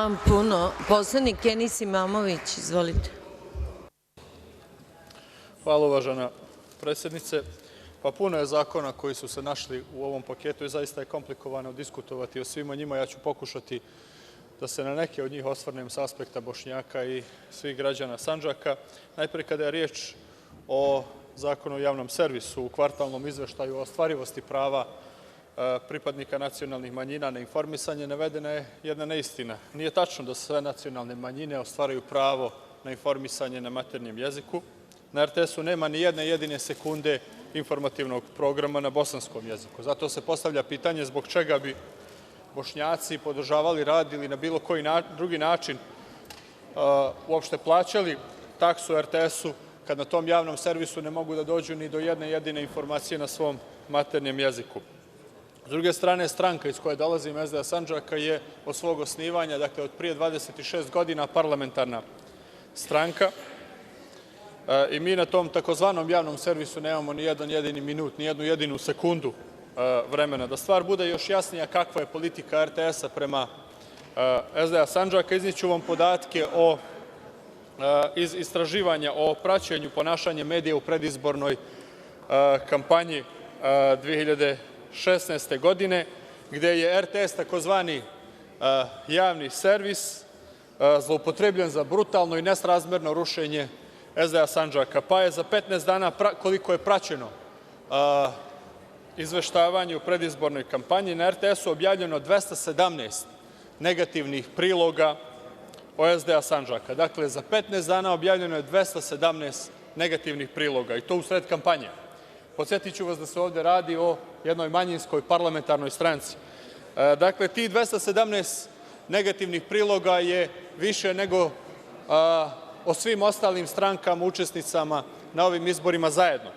vam puno. Poslanik Enis Imamović, izvolite. Hvala, uvažena predsednice. Puno je zakona koji su se našli u ovom paketu i zaista je komplikovano diskutovati o svima njima. Ja ću pokušati da se na neke od njih osvrnem sa aspekta Bošnjaka i svih građana Sandžaka. Najpre, kada je riječ o Zakonu o javnom servisu, u kvartalnom izveštaju o ostvarivosti prava pripadnika nacionalnih manjina na informisanje, navedena je jedna neistina. Nije tačno da sve nacionalne manjine ostvaruju pravo na informisanje na maternjem jeziku. Na RTS-u nema ni jedne jedine sekunde informativnog programa na bosanskom jeziku. Zato se postavlja pitanje zbog čega bi Bošnjaci podržavali rad ili na bilo koji drugi način uopšte plaćali taksu RTS-u kad na tom javnom servisu ne mogu da dođu ni do jedne jedine informacije na svom maternjem jeziku. S druge strane, stranka iz koje dolazim, SDA Sandžaka, je od svog osnivanja, dakle od prije 26 godina, parlamentarna stranka i mi na tom takozvanom javnom servisu nemamo ni jedan jedini minut, ni jednu jedinu sekundu vremena. Da stvar bude još jasnija kakva je politika RTS-a prema SDA Sandžaka, izniću vam podatke iz istraživanja o praćenju ponašanja medija u predizbornoj kampanji 2016. godine, gde je RTS, takozvani javni servis, zloupotrebljen za brutalno i nesrazmerno rušenje SDA Sandžaka, pa je za 15 dana, koliko je praćeno izveštavanje u predizbornoj kampanji, na RTS-u objavljeno 217 negativnih priloga o SDA Sandžaka. Dakle, za 15 dana objavljeno je 217 negativnih priloga i to u sred kampanje. Podsjetit ću vas da se ovde radi o jednoj manjinskoj parlamentarnoj stranci. Dakle, tih 217 negativnih priloga je više nego o svim ostalim strankama učesnicama na ovim izborima zajedno,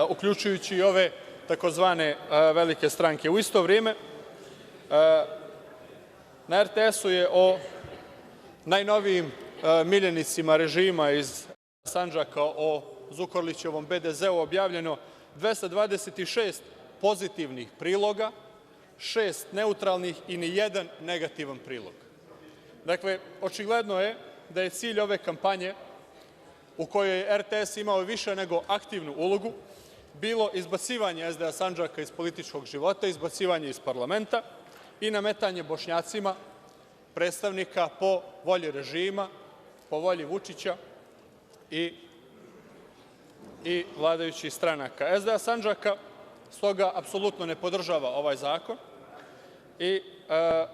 uključujući i ove takozvane velike stranke. U isto vrijeme, na RTS-u je o najnovijim miljenicima režima iz Sandžaka, o Zukorlićevom BDZ-u objavljeno 226 pozitivnih priloga, 6 neutralnih i ni jedan negativan prilog. Dakle, očigledno je da je cilj ove kampanje, u kojoj je RTS imao više nego aktivnu ulogu, bilo izbacivanje SDA Sandžaka iz političkog života, izbacivanje iz parlamenta i nametanje Bošnjacima predstavnika po volji režima, po volji Vučića i vladajućih stranaka. SDA Sandžaka stoga apsolutno ne podržava ovaj zakon i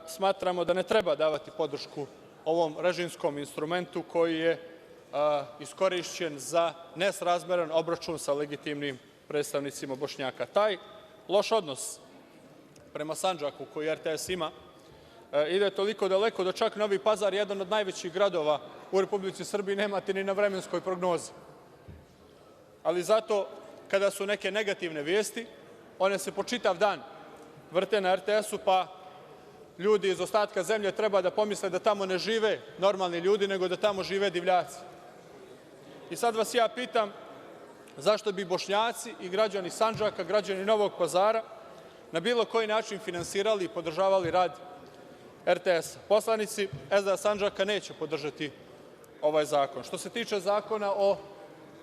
smatramo da ne treba davati podršku ovom režimskom instrumentu koji je iskorišćen za nesrazmeran obračun sa legitimnim predstavnicima Bošnjaka. Taj loš odnos prema Sandžaku koji RTS ima ide toliko daleko da čak Novi Pazar, jedan od najvećih gradova u Republici Srbiji, nemate ni na vremenskoj prognozi. Ali zato, kada su neke negativne vijesti, one se po čitav dan vrte na RTS-u, pa ljudi iz ostatka zemlje treba da pomisle da tamo ne žive normalni ljudi, nego da tamo žive divljaci. I sad vas ja pitam, zašto bi Bošnjaci i građani Sandžaka, građani Novog Pazara, na bilo koji način finansirali i podržavali rad RTS-a? Poslanici SDA Sandžaka neće podržati ovaj zakon. Što se tiče zakona o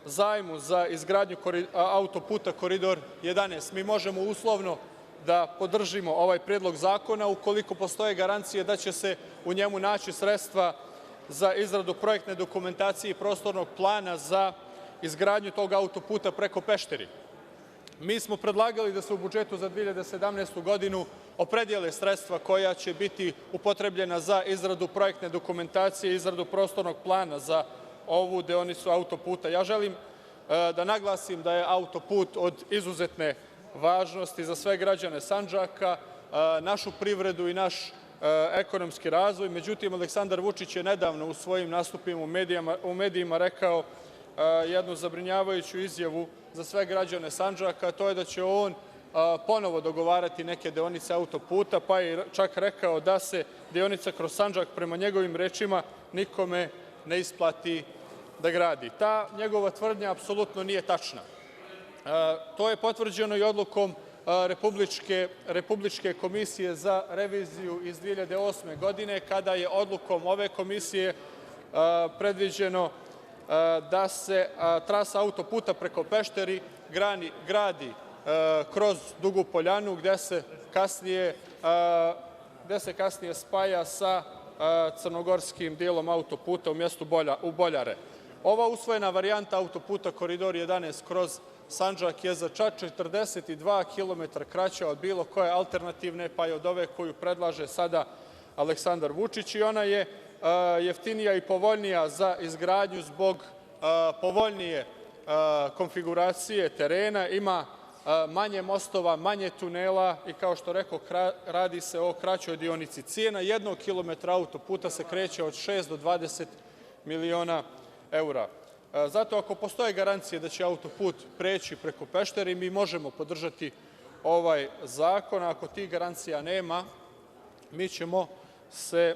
zajmu za izgradnju autoputa Koridor 11, mi možemo uslovno da podržimo ovaj predlog zakona ukoliko postoje garancije da će se u njemu naći sredstva za izradu projektne dokumentacije i prostornog plana za izgradnju tog autoputa preko Pešteri. Mi smo predlagali da se u budžetu za 2017. godinu opredijele sredstva koja će biti upotrebljena za izradu projektne dokumentacije i izradu prostornog plana za ovu deonicu autoputa. Ja želim da naglasim da je autoput od izuzetne važnosti za sve građane Sandžaka, našu privredu i naš ekonomski razvoj. Međutim, Aleksandar Vučić je nedavno u svojim nastupima u medijima rekao jednu zabrinjavajuću izjavu za sve građane Sandžaka, a to je da će on ponovo dogovarati neke deonice autoputa, pa je čak rekao da se deonica kroz Sandžak, prema njegovim rečima, nikome ne isplati da gradi. Ta njegova tvrdnja apsolutno nije tačna. To je potvrđeno i odlukom Republičke komisije za reviziju iz 2008. godine, kada je odlukom ove komisije predviđeno da se trasa autoputa preko Pešteri gradi kroz Dugu Poljanu, gde se kasnije spaja sa crnogorskim delom autoputa u mestu Boljare. Ova usvojena varijanta autoputa Koridor 11 kroz Sandžak je za čak 42 km kraća od bilo koje alternativne, pa i od ove koju predlaže sada Aleksandar Vučić, i ona je jeftinija i povoljnija za izgradnju zbog povoljnije konfiguracije terena, ima manje mostova, manje tunela i, kao što rekoh, radi se o kraćoj deonici. Cena jednog kilometra autoputa se kreće od 6 do 20 miliona evra. Zato, ako postoje garancije da će autoput preći preko Pešteri, mi možemo podržati ovaj zakon. Ako tih garancija nema, mi ćemo se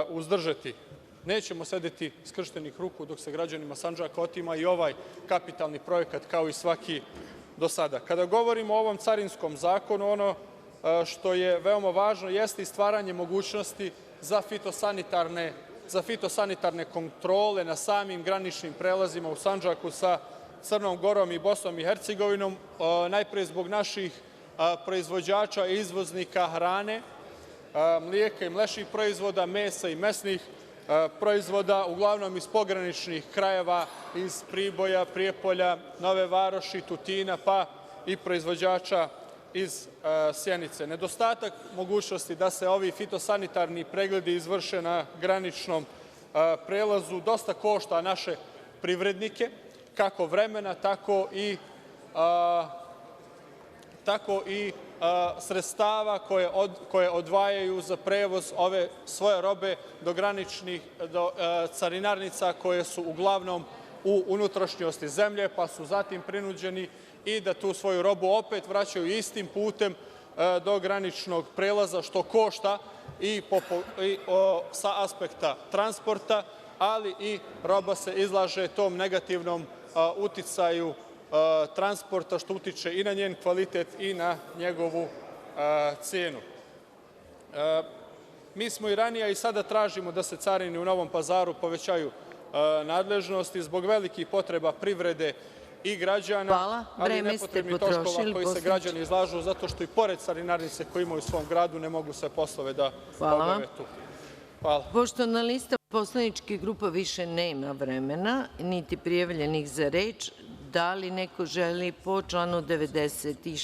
uzdržati. Nećemo sedeti skrštenih ruku dok se građanima Sandžaka otima i ovaj kapitalni projekat, kao i svaki do sada. Kada govorimo o ovom carinskom zakonu, ono što je veoma važno jeste i stvaranje mogućnosti za fitosanitarne kontrole na samim graničnim prelazima u Sandžaku sa Crnom Gorom i Bosnom i Hercegovinom, najpre zbog naših proizvođača i izvoznika hrane, mlijeka i mlečnih proizvoda, mesa i mesnih proizvoda, uglavnom iz pograničnih krajeva, iz Priboja, Prijepolja, Nove Varoši, Tutina, pa i proizvođača iz Sjenice. Nedostatak mogućnosti da se ovi fitosanitarni pregledi izvrše na graničnom prelazu dosta košta naše privrednike, kako vremena, tako i sredstava koje odvajaju za prevoz ove svoje robe do carinarnica koje su uglavnom u unutrašnjosti zemlje, pa su zatim prinuđeni i da tu svoju robu opet vraćaju istim putem do graničnog prelaza, što košta i sa aspekta transporta, ali i roba se izlaže tom negativnom uticaju transporta, što utiče i na njen kvalitet i na njegovu cenu. Mi smo i ranije i sada tražimo da se carini u Novom Pazaru povećaju nadležnosti zbog velikih potreba privrede i građana, ali i nepotrebnih troškova koji se građani izlažu, zato što i pored carinarnice koju imaju u svom gradu ne mogu sve poslove da obave tu. Hvala. Pošto na lista poslaničkih grupa više nema vremena, niti prijavljenih za reč, da li neko želi po članu 96.